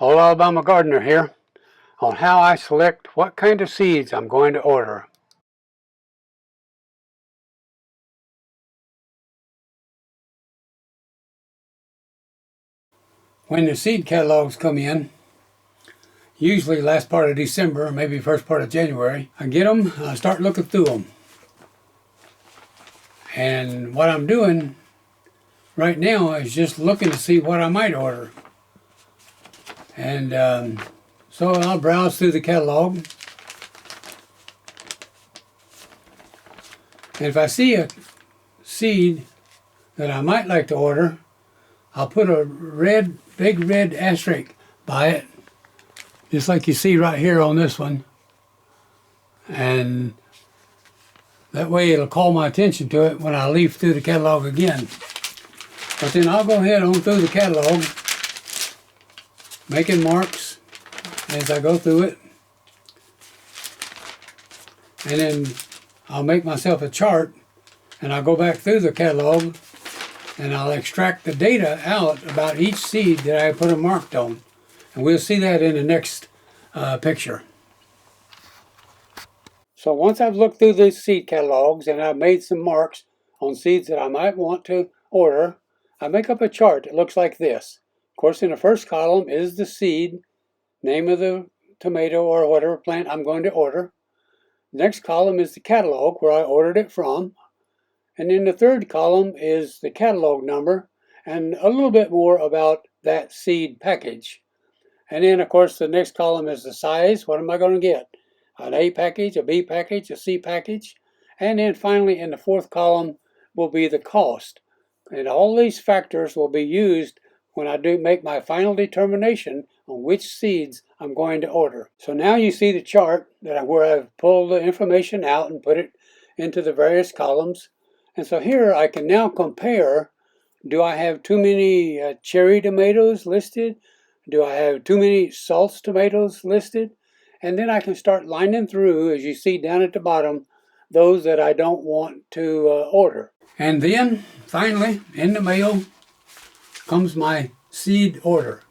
Old Alabama Gardener here on how I select what kind of seeds I'm going to order. When the seed catalogs come in, usually last part of December or maybe first part of January, I get them, I start looking through them. And what I'm doing right now is just looking to see what I might order. And so I'll browse through the catalog. And if I see a seed that I might like to order, I'll put a big red asterisk by it, just like you see right here on this one. And that way it'll call my attention to it when I leaf through the catalog again. But then I'll go ahead on through the catalog, making marks as I go through it. And then I'll make myself a chart, and I'll go back through the catalog, and I'll extract the data out about each seed that I put a mark on. And we'll see that in the next picture. So once I've looked through these seed catalogs and I've made some marks on seeds that I might want to order, I make up a chart that looks like this. Of course, in the first column is the seed, name of the tomato or whatever plant I'm going to order. The next column is the catalog where I ordered it from. And in the third column is the catalog number and a little bit more about that seed package. And then, of course, the next column is the size. What am I going to get? An A package, a B package, a C package. And then finally, in the fourth column will be the cost. And all these factors will be used when I do make my final determination on which seeds I'm going to order. So now you see the chart where I've pulled the information out and put it into the various columns. And so here I can now compare, do I have too many cherry tomatoes listed? Do I have too many Salts tomatoes listed? And then I can start lining through, as you see down at the bottom, those that I don't want to order. And then, finally, in the mail comes my seed order.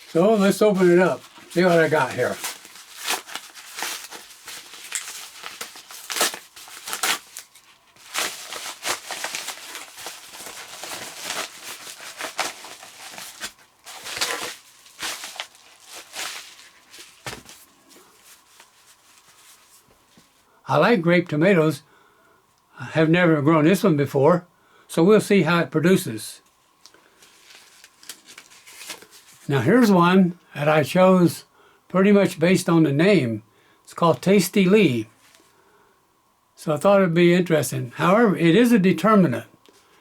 So let's open it up, see what I got here. I like grape tomatoes. I have never grown this one before, so we'll see how it produces. Now here's one that I chose pretty much based on the name. It's called Tasty Lee. So I thought it'd be interesting. However, it is a determinate,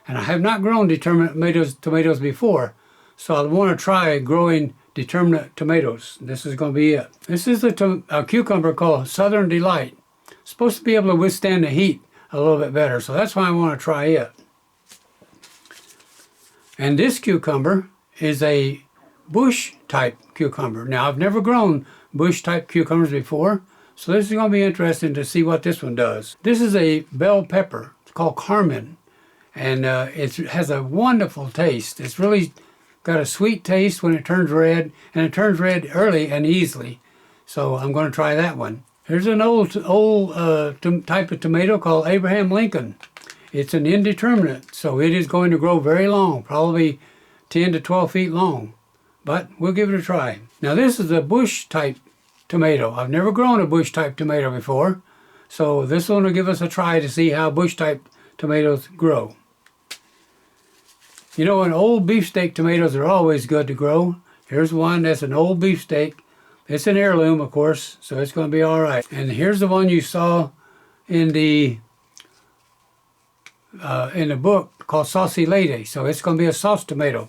and I have not grown determinate tomatoes before, so I want to try growing determinate tomatoes. This is going to be it. This is a cucumber called Southern Delight. It's supposed to be able to withstand the heat a little bit better, so that's why I want to try it. And this cucumber is a bush type cucumber. Now I've never grown bush type cucumbers before, so this is going to be interesting to see what this one does. This is a bell pepper. It's called Carmen, and it has a wonderful taste. It's really got a sweet taste when it turns red, and it turns red early and easily. So I'm going to try that one. Here's an old type of tomato called Abraham Lincoln. It's an indeterminate, so it is going to grow very long, probably 10 to 12 feet long. But we'll give it a try. Now this is a bush type tomato. I've never grown a bush type tomato before, so this one will give us a try to see how bush type tomatoes grow. You know, an old beefsteak tomatoes are always good to grow. Here's one that's an old beefsteak. It's an heirloom, of course, so it's going to be all right. And here's the one you saw in the book called Saucy Lady. So it's going to be a sauce tomato.